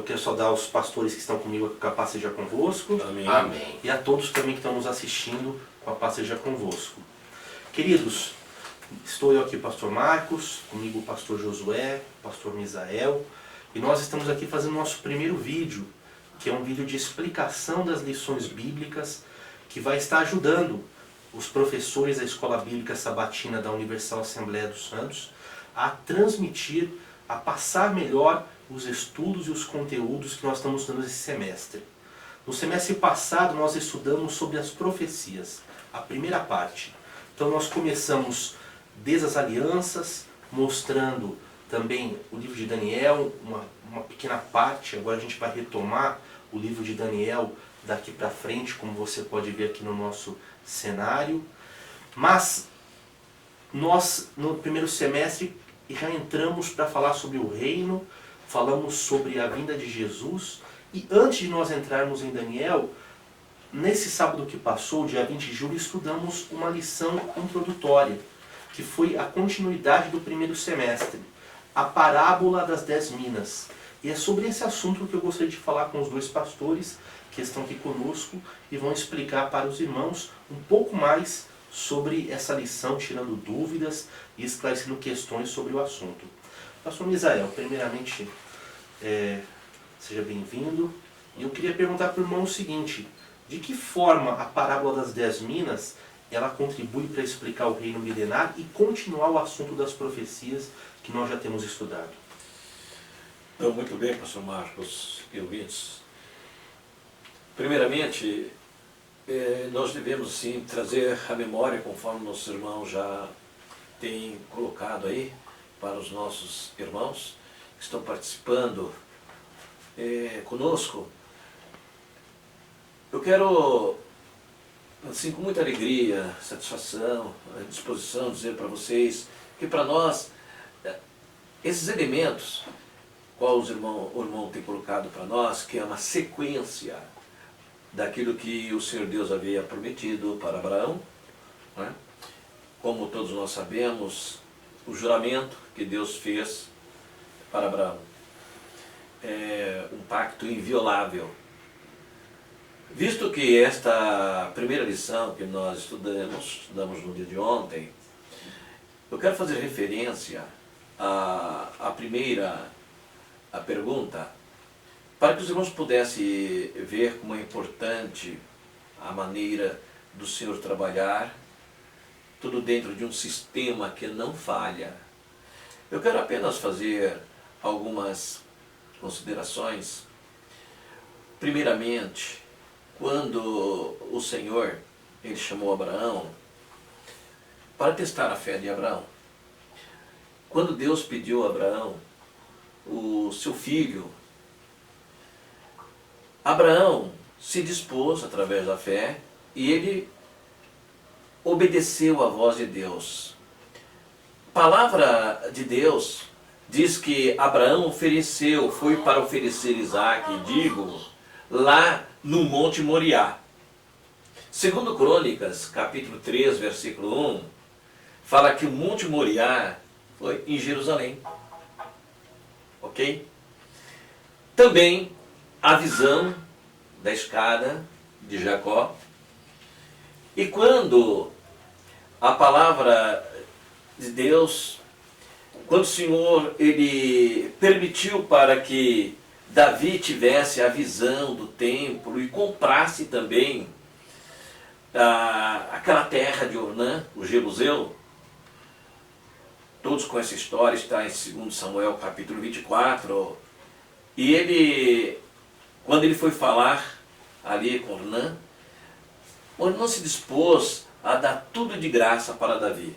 quero saudar os pastores que estão comigo, que a paz seja convosco. Amém. Amém. E a todos também que estão nos assistindo, com a paz seja convosco. Queridos, estou eu aqui, pastor Marcos, comigo o pastor Josué, o pastor Misael, e nós estamos aqui fazendo nosso primeiro vídeo, que é um vídeo de explicação das lições bíblicas, que vai estar ajudando os professores da Escola Bíblica Sabatina da Universal Assembleia dos Santos a transmitir, a passar melhor os estudos e os conteúdos que nós estamos dando esse semestre. No semestre passado nós estudamos sobre as profecias, a primeira parte. Então nós começamos desde as alianças, mostrando também o livro de Daniel, uma pequena parte. Agora a gente vai retomar o livro de Daniel daqui para frente, como você pode ver aqui no nosso cenário. Mas nós no primeiro semestre já entramos para falar sobre o reino, falamos sobre a vinda de Jesus, e antes de nós entrarmos em Daniel, nesse sábado que passou, dia 20 de julho, estudamos uma lição introdutória, que foi a continuidade do primeiro semestre, a parábola das 10 minas. E é sobre esse assunto que eu gostaria de falar com os dois pastores que estão aqui conosco e vão explicar para os irmãos um pouco mais sobre essa lição, tirando dúvidas e esclarecendo questões sobre o assunto. Pastor Misael, primeiramente, seja bem-vindo. E eu queria perguntar para o irmão o seguinte: de que forma a parábola das 10 minas ela contribui para explicar o reino milenar e continuar o assunto das profecias que nós já temos estudado? Então, muito bem, pastor Marcos e ouvintes. Primeiramente, nós devemos sim trazer a memória, conforme nossos irmãos já têm colocado aí, para os nossos irmãos que estão participando conosco. Eu quero, assim, com muita alegria, satisfação, disposição, dizer para vocês que para nós, esses elementos, qual o irmão tem colocado para nós, que é uma sequência daquilo que o Senhor Deus havia prometido para Abraão, né? Como todos nós sabemos, o juramento que Deus fez para Abraão é um pacto inviolável. Visto que esta primeira lição que nós estudamos no dia de ontem, eu quero fazer referência à primeira pergunta, para que os irmãos pudessem ver como é importante a maneira do Senhor trabalhar, tudo dentro de um sistema que não falha. Eu quero apenas fazer algumas considerações. Primeiramente, quando o Senhor ele chamou Abraão para testar a fé de Abraão, quando Deus pediu a Abraão o seu filho, Abraão se dispôs através da fé e ele obedeceu à voz de Deus. A palavra de Deus diz que Abraão foi para oferecer Isaque, lá no Monte Moriá. Segundo Crônicas, capítulo 3, versículo 1, fala que o Monte Moriá foi em Jerusalém. Ok? Também a visão da escada de Jacó. E quando a palavra de Deus, quando o Senhor ele permitiu para que Davi tivesse a visão do templo e comprasse também aquela terra de Ornã, o Jebuseu, todos conhecem a história, está em 2 Samuel capítulo 24, e ele, quando ele foi falar ali com Ornã, Ornã se dispôs a dar tudo de graça para Davi.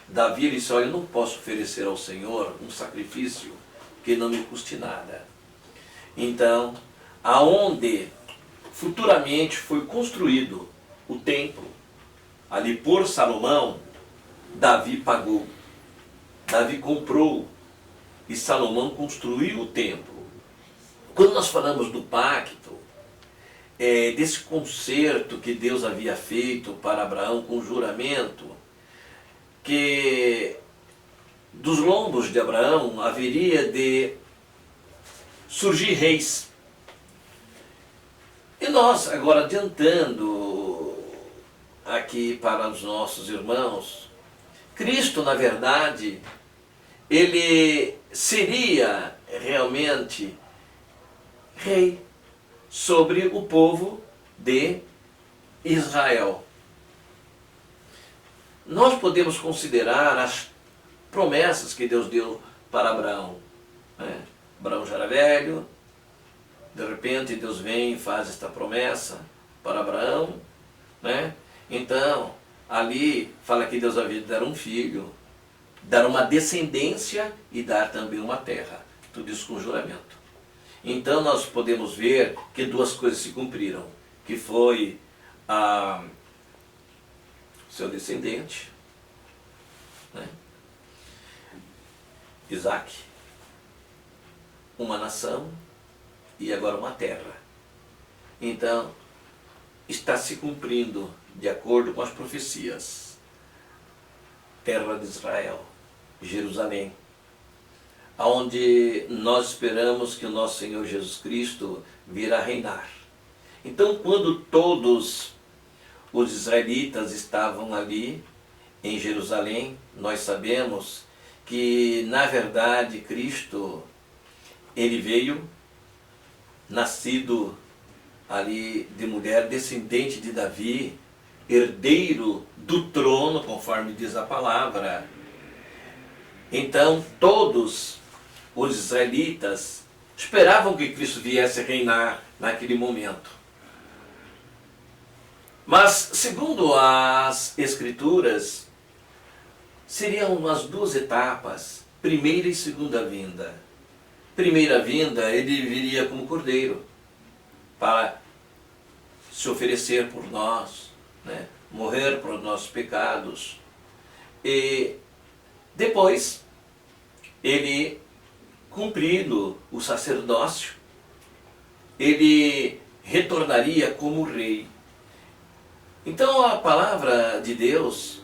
Davi ele disse: olha, eu não posso oferecer ao Senhor um sacrifício que não me custe nada. Então, aonde futuramente foi construído o templo, ali por Salomão, Davi pagou. Davi comprou e Salomão construiu o templo. Quando nós falamos do pacto, desse concerto que Deus havia feito para Abraão com juramento, que dos lombos de Abraão haveria de surgir reis. E nós, agora adiantando aqui para os nossos irmãos, Cristo, na verdade, ele seria realmente rei sobre o povo de Israel. Nós podemos considerar as promessas que Deus deu para Abraão. Né? Abraão já era velho, de repente Deus vem e faz esta promessa para Abraão. Né? Então, ali fala que Deus havia de dar um filho, dar uma descendência e dar também uma terra. Tudo isso com juramento. Então nós podemos ver que duas coisas se cumpriram, que foi seu descendente, né? Isaac, uma nação e agora uma terra. Então, está se cumprindo de acordo com as profecias. Terra de Israel, Jerusalém, onde nós esperamos que o nosso Senhor Jesus Cristo virá reinar. Então, quando todos os israelitas estavam ali em Jerusalém, nós sabemos que, na verdade, Cristo, ele veio, nascido ali de mulher, descendente de Davi, herdeiro do trono, conforme diz a palavra. Então, todos os israelitas esperavam que Cristo viesse reinar naquele momento. Mas, segundo as Escrituras, seriam as duas etapas, primeira e segunda vinda. Primeira vinda, ele viria como cordeiro, para se oferecer por nós, né? Morrer por nossos pecados. E depois, ele, cumprindo o sacerdócio, ele retornaria como rei. Então a palavra de Deus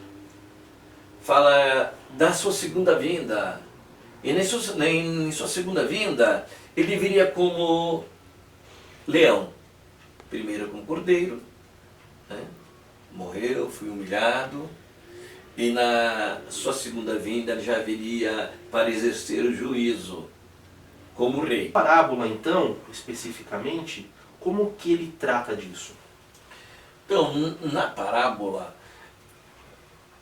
fala da sua segunda vinda. E em sua segunda vinda, ele viria como leão. Primeiro como cordeiro, né? Morreu, foi humilhado. E na sua segunda vinda, ele já viria para exercer o juízo como rei. A parábola, então, especificamente, como que ele trata disso? Então, na parábola,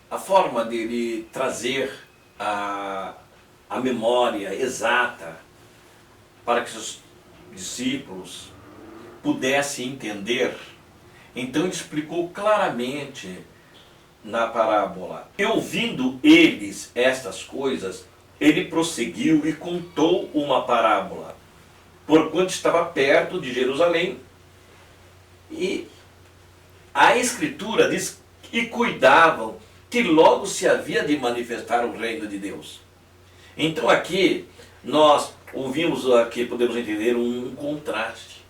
a forma dele trazer a memória exata para que os discípulos pudessem entender, então ele explicou claramente na parábola. E ouvindo eles estas coisas, ele prosseguiu e contou uma parábola, porquanto estava perto de Jerusalém. E a Escritura diz que cuidavam que logo se havia de manifestar o reino de Deus. Então aqui nós ouvimos, aqui podemos entender um contraste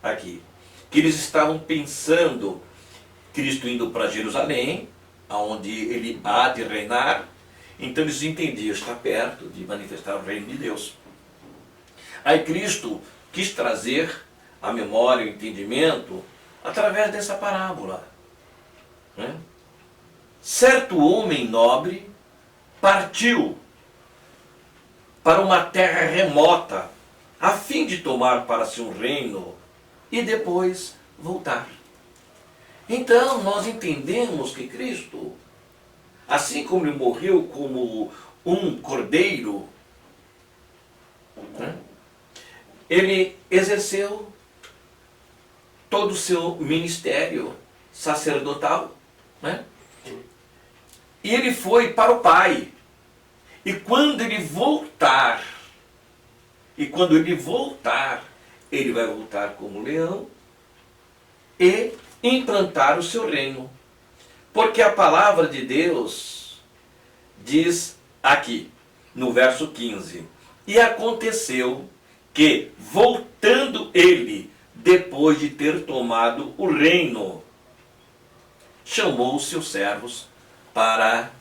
aqui, que eles estavam pensando Cristo indo para Jerusalém, onde ele há de reinar. Então eles entendiam, está perto de manifestar o reino de Deus. Aí Cristo quis trazer a memória, o entendimento, através dessa parábola. Né? Certo homem nobre partiu para uma terra remota, a fim de tomar para si um reino e depois voltar. Então nós entendemos que Cristo, assim como ele morreu como um cordeiro, né, ele exerceu todo o seu ministério sacerdotal, né? E ele foi para o Pai. E quando ele voltar, ele vai voltar como leão e implantar o seu reino. Porque a palavra de Deus diz aqui, no verso 15: e aconteceu que, voltando ele, depois de ter tomado o reino, chamou os seus servos para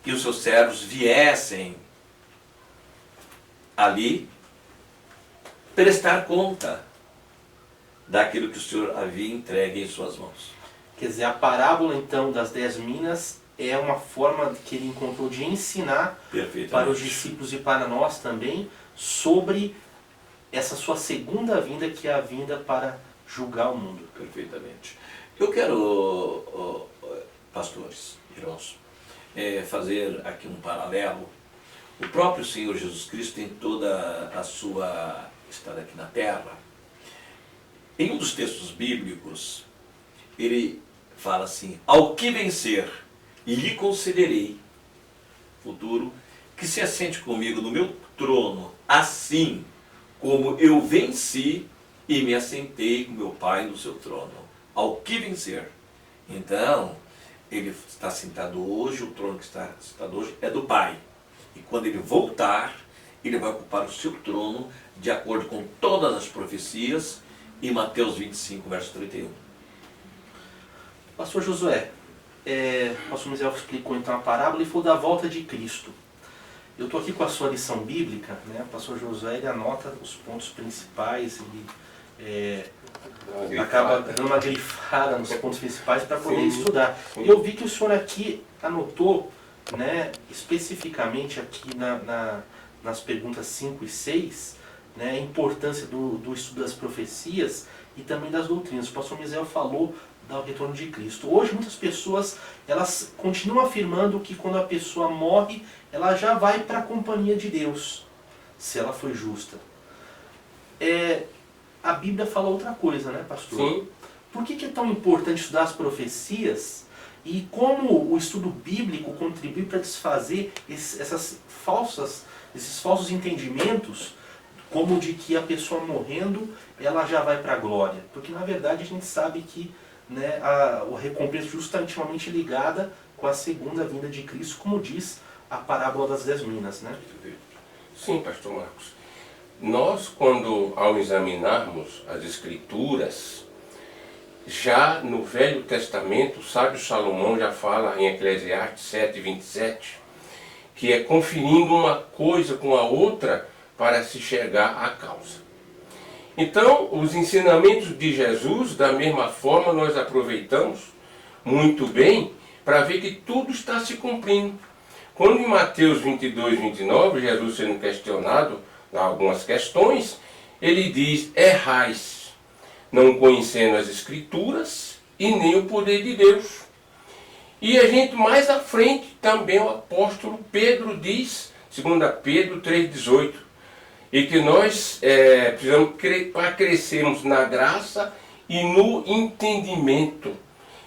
que os seus servos viessem ali prestar conta daquilo que o Senhor havia entregue em suas mãos. Quer dizer, a parábola então das 10 minas é uma forma que ele encontrou de ensinar para os discípulos e para nós também sobre essa sua segunda vinda, que é a vinda para julgar o mundo. Perfeitamente. Eu quero, pastores, irmãos, fazer aqui um paralelo. O próprio Senhor Jesus Cristo, em toda a sua estada aqui na Terra, em um dos textos bíblicos, ele fala assim: ao que vencer, e lhe concederei, futuro, que se assente comigo no meu trono, assim como eu venci e me assentei com meu Pai no seu trono. Ao que vencer. Então, ele está sentado hoje, o trono que está sentado hoje é do Pai. E quando ele voltar, ele vai ocupar o seu trono, de acordo com todas as profecias, em Mateus 25, verso 31. Pastor Josué, o pastor Misael explicou então a parábola e falou da volta de Cristo. Eu estou aqui com a sua lição bíblica, né? O pastor Josué ele anota os pontos principais, ele acaba dando uma grifada nos pontos principais para poder estudar. E eu vi que o senhor aqui anotou, né, especificamente aqui nas perguntas 5 e 6, né, a importância do estudo das profecias e também das doutrinas. O pastor Misael falou do retorno de Cristo. Hoje muitas pessoas elas continuam afirmando que quando a pessoa morre, ela já vai para a companhia de Deus, se ela foi justa. A Bíblia fala outra coisa, né, pastor? Sim. Por que é tão importante estudar as profecias e como o estudo bíblico contribui para desfazer esses falsos entendimentos, como de que a pessoa morrendo, ela já vai para a glória? Porque na verdade a gente sabe que, né, a recompensa justa está intimamente ligada com a segunda vinda de Cristo, como diz a parábola das 10 minas, né? Sim, pastor Marcos. Nós, ao examinarmos as Escrituras, já no Velho Testamento, o sábio Salomão já fala em Eclesiastes 7:27, que é conferindo uma coisa com a outra para se chegar à causa. Então, os ensinamentos de Jesus, da mesma forma, nós aproveitamos muito bem para ver que tudo está se cumprindo. Quando em Mateus 22:29, Jesus sendo questionado algumas questões, ele diz: errais, não conhecendo as Escrituras e nem o poder de Deus. E a gente mais à frente também o apóstolo Pedro diz, 2 Pedro 3:18, e que nós precisamos para crescermos na graça e no entendimento.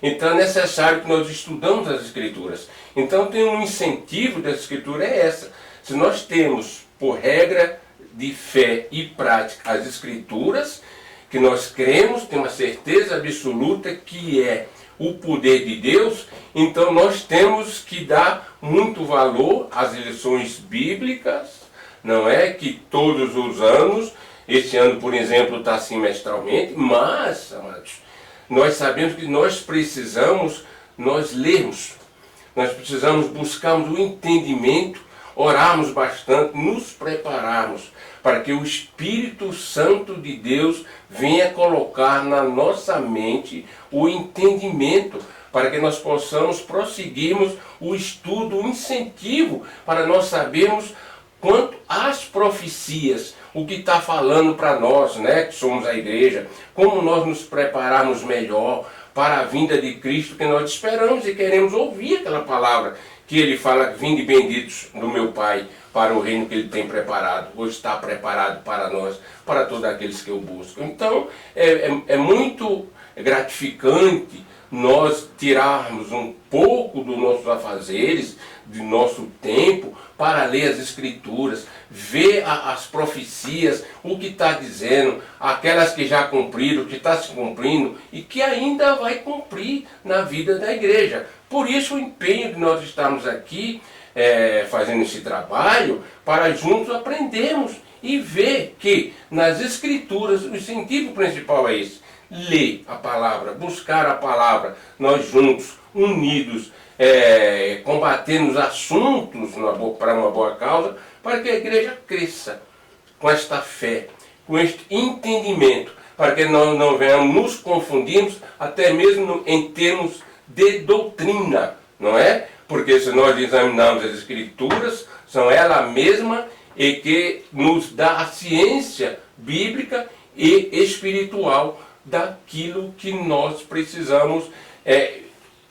Então é necessário que nós estudamos as Escrituras. Então tem um incentivo da Escritura, é essa. Se nós temos por regra de fé e prática as Escrituras, que nós cremos, temos uma certeza absoluta que é o poder de Deus, então nós temos que dar muito valor às lições bíblicas, não é que todos os anos, esse ano por exemplo está assim mestralmente, mas, amados, nós sabemos que nós precisamos lermos, nós precisamos buscarmos o entendimento, orarmos bastante, nos prepararmos para que o Espírito Santo de Deus venha colocar na nossa mente o entendimento, para que nós possamos prosseguirmos o estudo, o incentivo, para nós sabermos quanto às profecias, o que está falando para nós, né, que somos a igreja, como nós nos prepararmos melhor para a vinda de Cristo, que nós esperamos e queremos ouvir aquela palavra que ele fala: vinde benditos do meu Pai para o reino que ele tem preparado, ou está preparado para nós, para todos aqueles que o buscam. Então é muito gratificante nós tirarmos um pouco dos nossos afazeres, do nosso tempo, para ler as Escrituras, ver as profecias, o que está dizendo, aquelas que já cumpriram, o que está se cumprindo e que ainda vai cumprir na vida da igreja. Por isso o empenho de nós estarmos aqui fazendo esse trabalho, para juntos aprendermos e ver que nas Escrituras o incentivo principal é esse: ler a palavra, buscar a palavra, nós juntos, unidos, combatendo os assuntos para uma boa causa, para que a igreja cresça com esta fé, com este entendimento, para que nós não venhamos nos confundirmos, até mesmo em termos de doutrina, não é? Porque se nós examinarmos as Escrituras, são ela mesma e que nos dá a ciência bíblica e espiritual daquilo que nós precisamos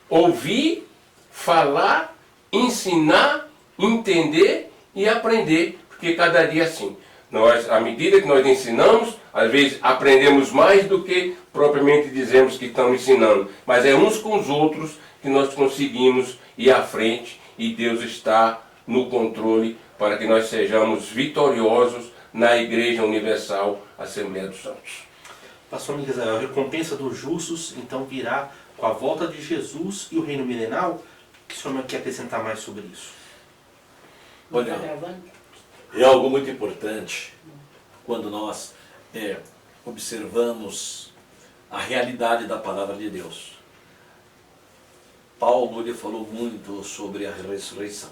ouvir, falar, ensinar, entender e aprender, porque cada dia assim. Nós, à medida que nós ensinamos, às vezes aprendemos mais do que propriamente dizemos que estamos ensinando, mas é uns com os outros que nós conseguimos ir à frente e Deus está no controle para que nós sejamos vitoriosos na Igreja Universal Assembleia dos Santos. Pastor Misael, a recompensa dos justos então virá com a volta de Jesus e o reino milenal. O que o senhor quer acrescentar mais sobre isso? Olha, é algo muito importante quando nós observamos a realidade da palavra de Deus. Paulo ele falou muito sobre a ressurreição.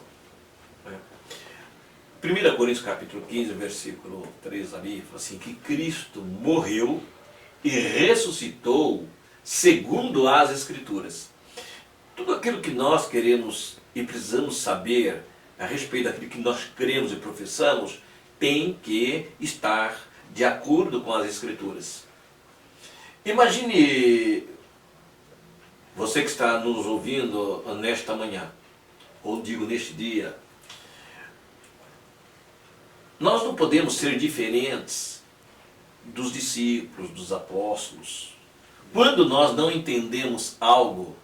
1 Coríntios capítulo 15, versículo 3 ali, fala assim, que Cristo morreu e ressuscitou segundo as Escrituras. Tudo aquilo que nós queremos e precisamos saber a respeito daquilo que nós cremos e professamos tem que estar de acordo com as Escrituras. Imagine você que está nos ouvindo nesta manhã, ou digo neste dia, nós não podemos ser diferentes dos discípulos, dos apóstolos. Quando nós não entendemos algo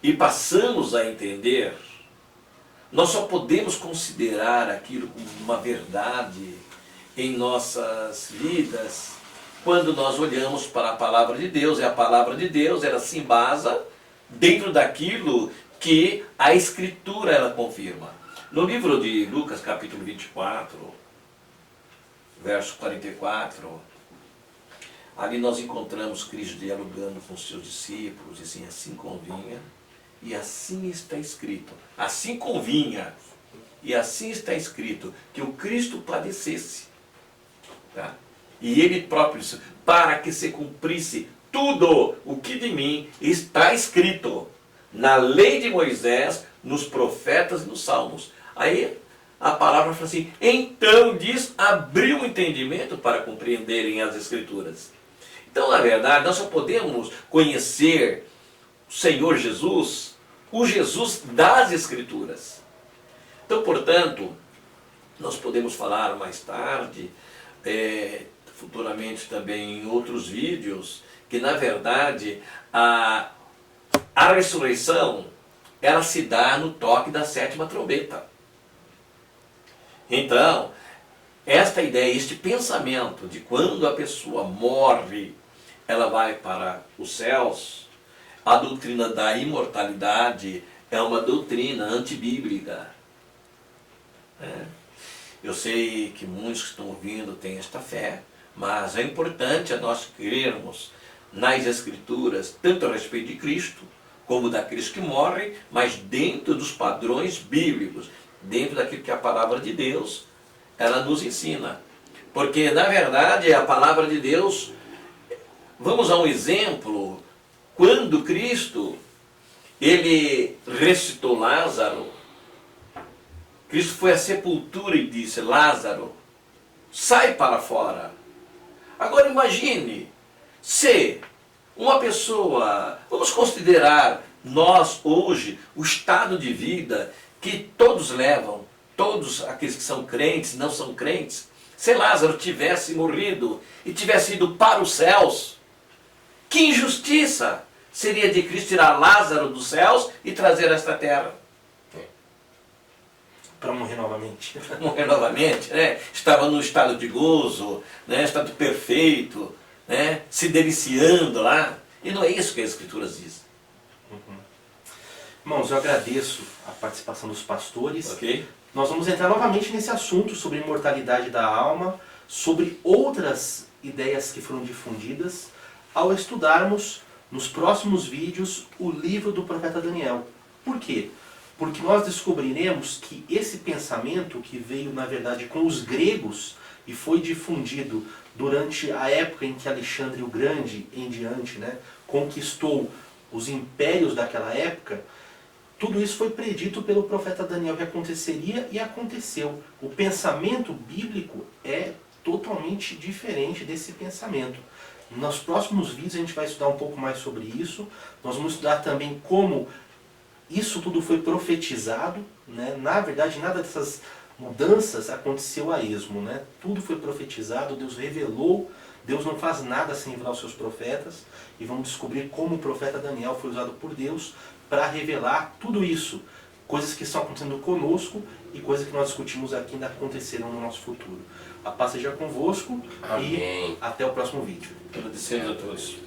e passamos a entender, nós só podemos considerar aquilo como uma verdade em nossas vidas quando nós olhamos para a palavra de Deus, e a palavra de Deus ela se embasa dentro daquilo que a Escritura ela confirma. No livro de Lucas capítulo 24, verso 44, ali nós encontramos Cristo dialogando com os seus discípulos, e assim convinha, e assim está escrito, assim convinha, e assim está escrito, que o Cristo padecesse, tá? E ele próprio disse, para que se cumprisse tudo o que de mim está escrito na lei de Moisés, nos profetas e nos salmos. Aí a palavra fala assim, então diz, abriu o entendimento para compreenderem as Escrituras. Então, na verdade, nós só podemos conhecer o Senhor Jesus, o Jesus das Escrituras. Então, portanto, nós podemos falar mais tarde, futuramente também em outros vídeos, que na verdade a ressurreição ela se dá no toque da sétima trombeta. Então, esta ideia, este pensamento de quando a pessoa morre, ela vai para os céus, a doutrina da imortalidade é uma doutrina antibíblica. Eu sei que muitos que estão ouvindo têm esta fé, mas é importante nós crermos nas Escrituras, tanto a respeito de Cristo, como daqueles que morrem, mas dentro dos padrões bíblicos, dentro daquilo que a palavra de Deus ela nos ensina. Porque, na verdade, a palavra de Deus, vamos a um exemplo, quando Cristo, ele ressuscitou Lázaro, Cristo foi à sepultura e disse, Lázaro, sai para fora. Agora imagine, se uma pessoa, vamos considerar nós hoje, o estado de vida que todos levam, todos aqueles que são crentes, não são crentes, se Lázaro tivesse morrido e tivesse ido para os céus, que injustiça seria de Cristo tirar Lázaro dos céus e trazer a esta terra? Para morrer novamente. Morrer novamente, né? Estava no estado de gozo, né? Estado perfeito, né? Se deliciando lá. E não é isso que as Escrituras dizem. Irmãos, eu agradeço a participação dos pastores. Ok? Nós vamos entrar novamente nesse assunto sobre imortalidade da alma, sobre outras ideias que foram difundidas, ao estudarmos nos próximos vídeos o livro do profeta Daniel. Por quê? Porque nós descobriremos que esse pensamento que veio, na verdade, com os gregos, e foi difundido durante a época em que Alexandre o Grande em diante, né, conquistou os impérios daquela época, tudo isso foi predito pelo profeta Daniel que aconteceria e aconteceu. O pensamento bíblico é totalmente diferente desse pensamento. Nos próximos vídeos a gente vai estudar um pouco mais sobre isso. Nós vamos estudar também como isso tudo foi profetizado, né? Na verdade, nada dessas mudanças aconteceu a esmo, né? Tudo foi profetizado, Deus revelou. Deus não faz nada sem revelar os seus profetas. E vamos descobrir como o profeta Daniel foi usado por Deus para revelar tudo isso. Coisas que estão acontecendo conosco e coisas que nós discutimos aqui ainda acontecerão no nosso futuro. A paz seja convosco. Amém. E até o próximo vídeo. Agradecemos a todos.